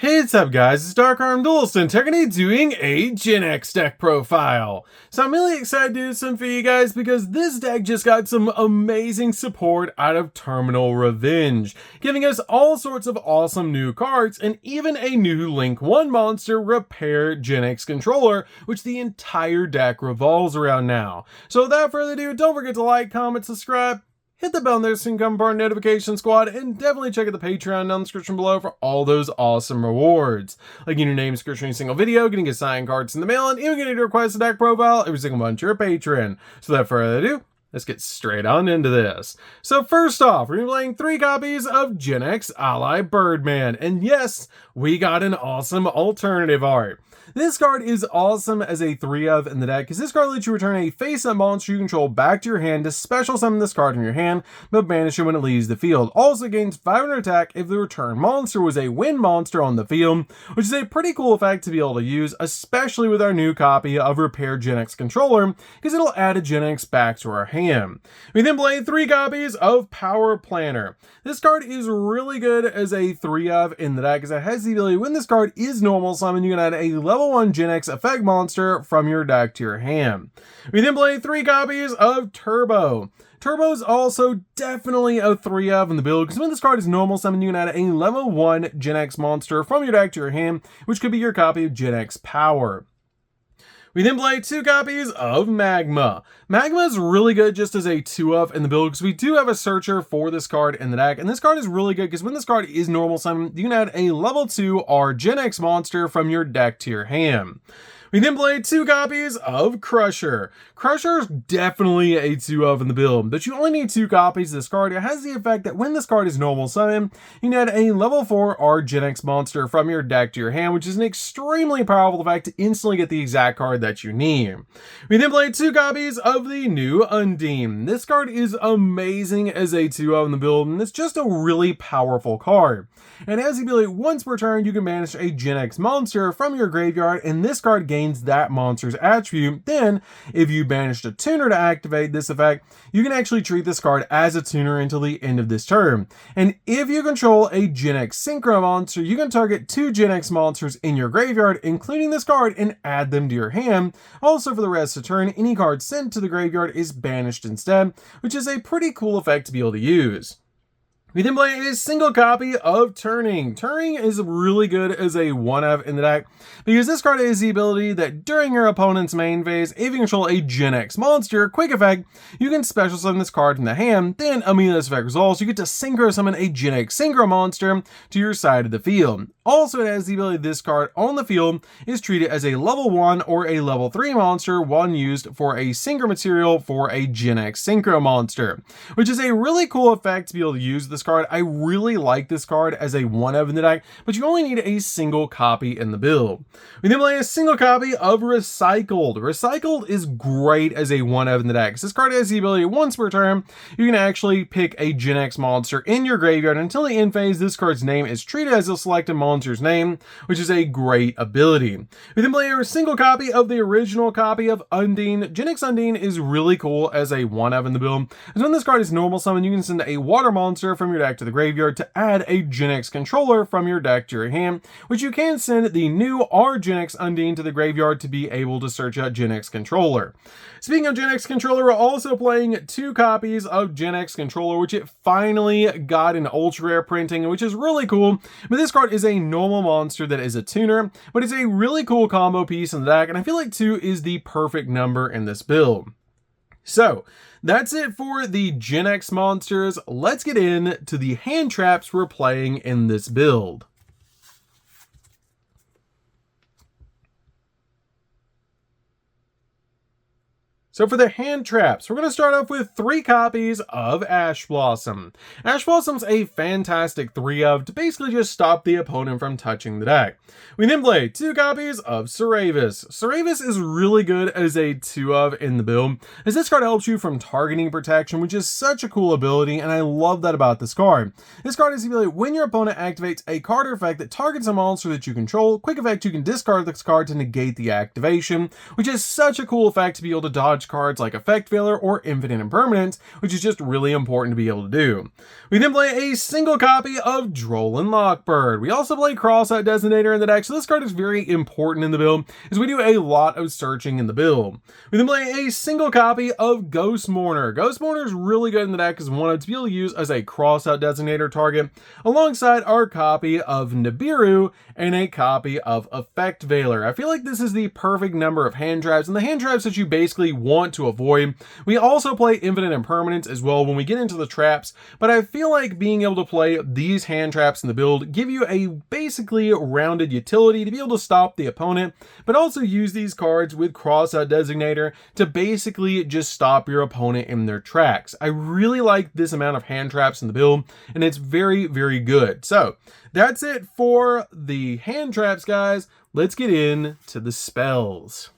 Hey, what's up guys, it's DarkArmedDuelist and today we're doing a Genex deck profile. So I'm really excited to do some for you guys because this deck just got some amazing support out of Terminal Revenge, giving us all sorts of awesome new cards and even a new Link 1 monster Repair Genex controller, which the entire deck revolves around now. So without further ado, don't forget to like, comment, subscribe, hit the bell there so you can become part of the notification squad, and definitely check out the Patreon down in the description below for all those awesome rewards. Like getting your name scratched in a single video, getting a signed cards in the mail, and even getting to request a deck profile every single month to your patron. So without further ado, let's get straight on into this. So first off, we're going to be playing 3 copies of Genex Ally Birdman. And yes, we got an awesome alternative art. This card is awesome as a 3-of in the deck, because this card lets you return a face-up monster you control back to your hand to special summon this card from your hand, but banish it when it leaves the field. Also gains 500 attack if the return monster was a wind monster on the field, which is a pretty cool effect to be able to use, especially with our new copy of Repair Genex Controller, because it'll add a Genex back to our hand. We then play 3 copies of Power Planner. This card is really good as a 3-of in the deck, because it has the ability, when this card is normal summon, you can add a level 1 Genex effect monster from your deck to your hand. We then play 3 copies of Turbo. Turbo is also definitely a 3-of in the build, because when this card is normal summon, you can add a level 1 Genex monster from your deck to your hand, which could be your copy of Genex Power. We then play 2 copies of Magma. Magma is really good just as a 2-of in the build, because we do have a searcher for this card in the deck, and this card is really good because when this card is normal summon, you can add a level 2 R Genex monster from your deck to your hand. We then play 2 copies of Crusher. Crusher is definitely a 2-of in the build, but you only need 2 copies of this card. It has the effect that when this card is normal summon, you can add a level 4 R Genex monster from your deck to your hand, which is an extremely powerful effect to instantly get the exact card that you need. We then play 2 copies of the new Undine. This card is amazing as a 2-of in the build, and it's just a really powerful card. And as the ability, once per turn, you can banish a Genex monster from your graveyard, and this card gains that monster's attribute. Then, if you banished a tuner to activate this effect, you can actually treat this card as a tuner until the end of this turn. And if you control a Genex Synchro monster, you can target 2 Genex monsters in your graveyard, including this card, and add them to your hand. Also, for the rest of the turn, any card sent to the graveyard is banished instead, which is a pretty cool effect to be able to use. We then play a single copy of Turning. Turning is really good as a 1-of in the deck, because this card has the ability that during your opponent's main phase, if you control a Genex monster, quick effect, you can special summon this card from the hand, then immediately this effect resolves, you get to synchro summon a Genex Synchro monster to your side of the field. Also, it has the ability this card on the field is treated as a level 1 or a level 3 monster when used for a synchro material for a Genex Synchro monster, which is a really cool effect to be able to use this card. I really like this card as a 1-of in the deck, but you only need a single copy in the build. We then play a single copy of Recycled. Recycled is great as a 1-of in the deck. This card has the ability once per turn, you can actually pick a Genex monster in your graveyard until the end phase. This card's name is treated as a selected monster's name, which is a great ability. We then play a single copy of the original copy of Undine. Genex Undine is really cool as a 1-of in the build, because when this card is normal summon, you can send a water monster from your deck to the graveyard to add a Genex controller from your deck to your hand, which you can send the new R Genex Undine to the graveyard to be able to search out Genex controller. Speaking of Genex controller, we're also playing 2 copies of Genex controller, which it finally got in ultra rare printing, which is really cool. But this card is a normal monster that is a tuner, but it's a really cool combo piece in the deck, and I feel like 2 is the perfect number in this build. So, that's it for the Genex monsters. Let's get into the hand traps we're playing in this build. So for the hand traps, we're going to start off with 3 copies of Ash Blossom. Ash Blossom's a fantastic 3-of to basically just stop the opponent from touching the deck. We then play 2 copies of Seravis. Seravis is really good as a 2-of in the build, as this card helps you from targeting protection, which is such a cool ability, and I love that about this card. This card is the ability when your opponent activates a card or effect that targets a monster that you control, quick effect, you can discard this card to negate the activation, which is such a cool effect to be able to dodge dodge cards like Effect Failure or Infinite Impermanence, which is just really important to be able to do. We then play a single copy of Drollin Lockbird. We also play Crossout Designator in the deck, so this card is very important in the build, as we do a lot of searching in the build. We then play a single copy of Ghost Mourner. Ghost Mourner is really good in the deck as one to be able to use as a Crossout Designator target, alongside our copy of Nibiru and a copy of Effect Veiler. I feel like this is the perfect number of hand traps, and the hand traps that you basically want to avoid. We also play Infinite Impermanence as well when we get into the traps, but I feel like being able to play these hand traps in the build give you a basically rounded utility to be able to stop the opponent, but also use these cards with Crossout Designator to basically just stop your opponent in their tracks. I really like this amount of hand traps in the build, and it's very, very good. So that's it for the hand traps, guys. Let's get into the spells.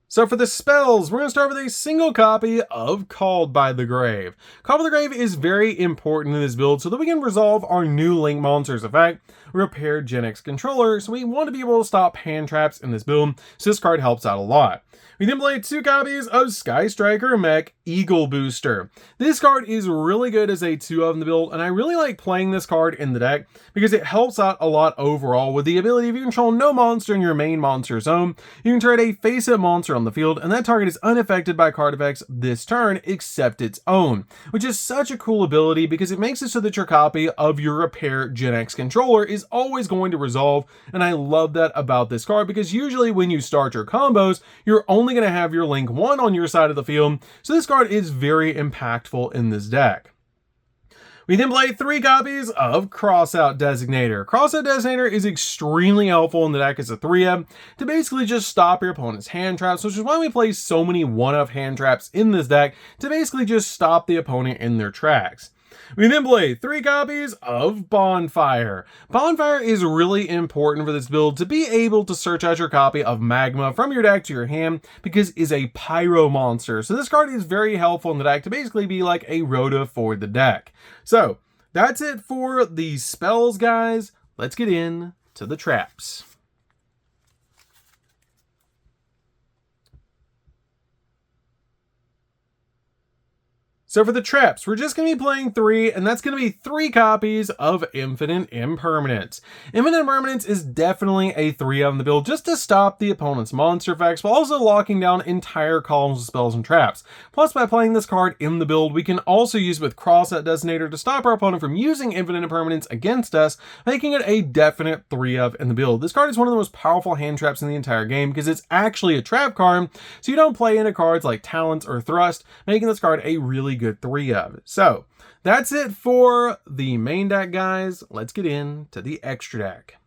So for the spells, we're going to start with a single copy of Called by the Grave. Called by the Grave is very important in this build so that we can resolve our new Link monsters effect, Repair Genex Controller, so we want to be able to stop hand traps in this build, so this card helps out a lot. We then play 2 copies of Sky Striker Mech Eagle Booster. This card is really good as a 2-of in the build, and I really like playing this card in the deck because it helps out a lot overall with the ability if you control no monster in your main monster zone, you can turn a face-up monster on the field, and that target is unaffected by card effects this turn except its own, which is such a cool ability because it makes it so that your copy of your Repair Genex Controller is always going to resolve, and I love that about this card because usually when you start your combos, you're only going to have your Link 1 on your side of the field, so this card is very impactful in this deck. We then play 3 copies of Crossout Designator. Crossout Designator is extremely helpful in the deck as a 3-up to basically just stop your opponent's hand traps, which is why we play so many 1-of hand traps in this deck to basically just stop the opponent in their tracks. We then play 3 copies of Bonfire. Bonfire is really important for this build to be able to search out your copy of Magma from your deck to your hand because it is a pyro monster. So this card is very helpful in the deck to basically be like a Rhoda for the deck. So that's it for the spells, guys. Let's get into the traps. So for the traps, we're just going to be playing 3, and that's going to be 3 copies of Infinite Impermanence. Infinite Impermanence is definitely a 3-of in the build just to stop the opponent's monster effects while also locking down entire columns of spells and traps. Plus, by playing this card in the build, we can also use it with Crossout Designator to stop our opponent from using Infinite Impermanence against us, making it a definite 3-of in the build. This card is one of the most powerful hand traps in the entire game because it's actually a trap card, so you don't play into cards like Talents or Thrust, making this card a really good 3-of. So that's it for the main deck, guys. Let's get into the extra deck.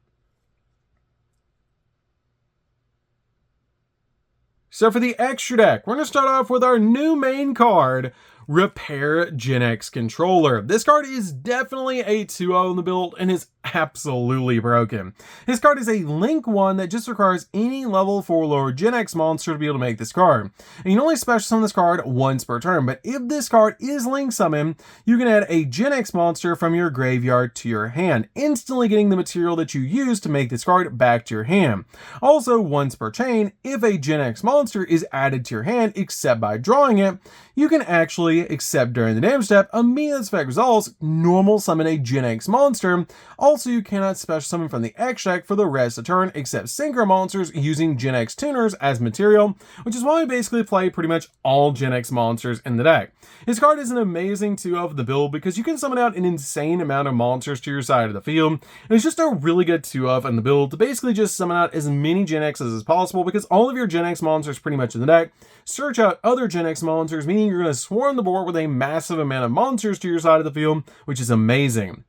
So for the extra deck, we're going to start off with our new main card, Repair Genex Controller. This card is definitely a 2-0 in the build and is absolutely broken. This card is a Link 1 that just requires any level 4 lower Genex monster to be able to make this card. And you can only special summon this card once per turn, but if this card is Link Summon, you can add a Genex monster from your graveyard to your hand, instantly getting the material that you use to make this card back to your hand. Also, once per chain, if a Genex monster is added to your hand except by drawing it, you can actually, except during the damage step, immediately as effect resolves, normal summon a Genex monster. Also, you cannot special summon from the X deck for the rest of the turn except synchro monsters using Genex tuners as material, which is why we basically play pretty much all Genex monsters in the deck. This card is an amazing 2-of the build because you can summon out an insane amount of monsters to your side of the field, and it's just a really good 2-of in the build to basically just summon out as many Genexes as possible because all of your Genex monsters pretty much in the deck search out other Genex monsters, meaning you're going to swarm the board with a massive amount of monsters to your side of the field, which is amazing.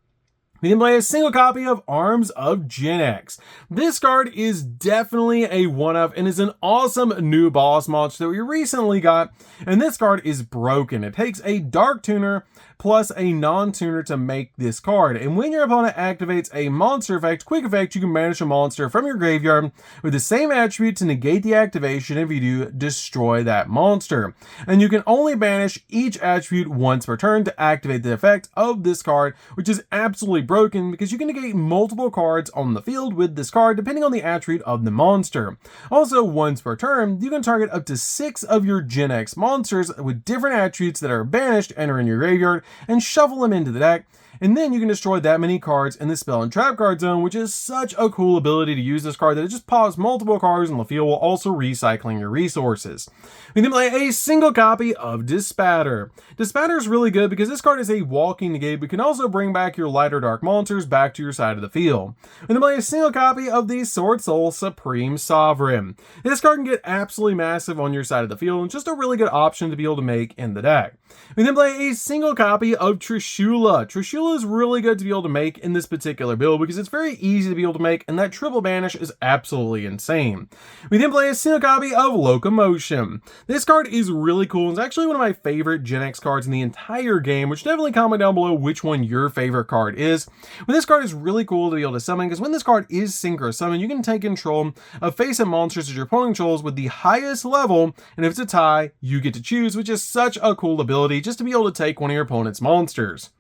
We then play a single copy of Arms of Genex. This card is definitely a 1-of and is an awesome new boss monster that we recently got, and this card is broken. It takes a Dark Tuner plus a non-tuner to make this card, and when your opponent activates a monster effect, quick effect, you can banish a monster from your graveyard with the same attribute to negate the activation. If you do, destroy that monster. And you can only banish each attribute once per turn to activate the effect of this card, which is absolutely broken because you can negate multiple cards on the field with this card depending on the attribute of the monster. Also, once per turn, you can target up to 6 of your Genex monsters with different attributes that are banished, enter in your graveyard, and shuffle them into the deck. And then you can destroy that many cards in the spell and trap card zone, which is such a cool ability to use this card that it just pops multiple cards on the field while also recycling your resources. We then play a single copy of Dispatter. Dispatter is really good because this card is a walking negate, but can also bring back your lighter dark monsters back to your side of the field. We then play a single copy of the Sword Soul Supreme Sovereign. This card can get absolutely massive on your side of the field, and just a really good option to be able to make in the deck. We then play a single copy of Trishula. Trishula is really good to be able to make in this particular build because it's very easy to be able to make, and that triple banish is absolutely insane. We then play a single copy of Locomotion. This card is really cool. It's actually one of my favorite Genex cards in the entire game, which definitely comment down below which one your favorite card is. But this card is really cool to be able to summon because when this card is synchro summon, you can take control of face and monsters that your opponent controls with the highest level, and if it's a tie, you get to choose, which is such a cool ability just to be able to take one of your opponent's monsters.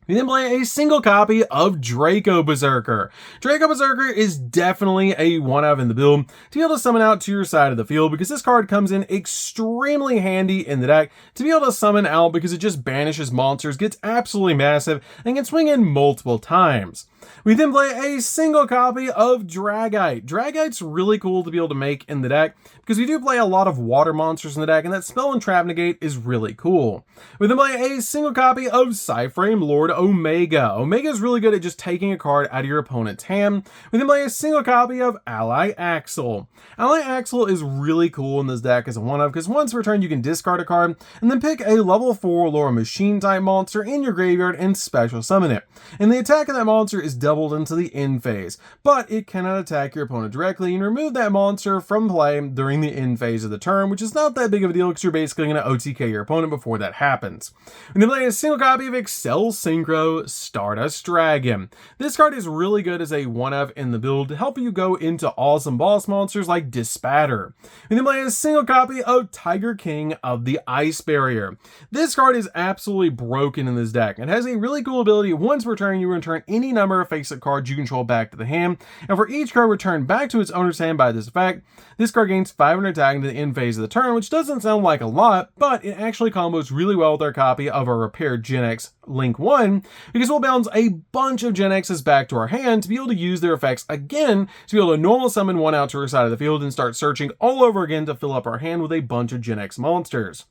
We then play a single copy of Draco Berserker. Draco Berserker is definitely a one-of in the build to be able to summon out to your side of the field because this card comes in extremely handy in the deck to be able to summon out because it just banishes monsters, gets absolutely massive, and can swing in multiple times. We then play a single copy of Dragite. Dragite's really cool to be able to make in the deck because we do play a lot of water monsters in the deck, and that spell and trap negate is really cool. We then play a single copy of Psyframe Lord Omega. Omega is really good at just taking a card out of your opponent's hand. We then play a single copy of Ally Axel. Ally Axel is really cool in this deck as a one-of because once per turn you can discard a card and then pick a level 4 Lore Machine type monster in your graveyard and special summon it. And the attack of that monster is doubled into the end phase, but it cannot attack your opponent directly, and remove that monster from play during the end phase of the turn, which is not that big of a deal because you're basically going to OTK your opponent before that happens. And then play a single copy of Excel Synchro Stardust Dragon. This card is really good as a one-of in the build to help you go into awesome boss monsters like Dispatter. And then play a single copy of Tiger King of the Ice Barrier. This card is absolutely broken in this deck and has a really cool ability. Once per turn, you return any number of face-up cards you control back to the hand, and for each card returned back to its owner's hand by this effect, this card gains 500 attack into the end phase of the turn, which doesn't sound like a lot, but it actually combos really well with our copy of our repaired Genex Link 1, because we'll bounce a bunch of Genexes back to our hand to be able to use their effects again, to be able to normal summon one out to our side of the field and start searching all over again to fill up our hand with a bunch of Genex monsters.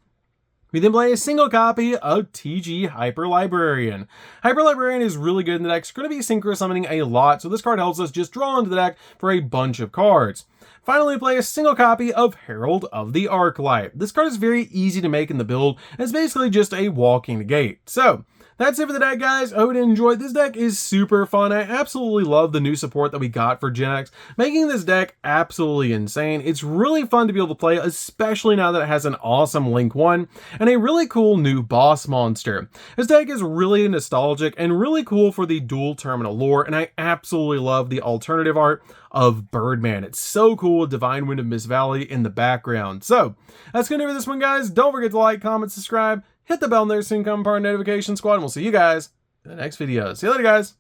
We then play a single copy of TG Hyper Librarian. Hyper Librarian is really good in the deck. It's going to be synchro summoning a lot, so this card helps us just draw into the deck for a bunch of cards. Finally, we play a single copy of Herald of the Arclight. This card is very easy to make in the build, and it's basically just a walking negate. So, that's it for the deck, guys. I hope you enjoyed. This deck is super fun. I absolutely love the new support that we got for Genex, making this deck absolutely insane. It's really fun to be able to play, especially now that it has an awesome Link 1 and a really cool new boss monster. This deck is really nostalgic and really cool for the dual terminal lore, and I absolutely love the alternative art of Birdman. It's so cool with Divine Wind of Mist Valley in the background. So, that's going to do it for this one, guys. Don't forget to like, comment, subscribe, hit the bell and there soon come part of Notification Squad, and we'll see you guys in the next video. See you later, guys.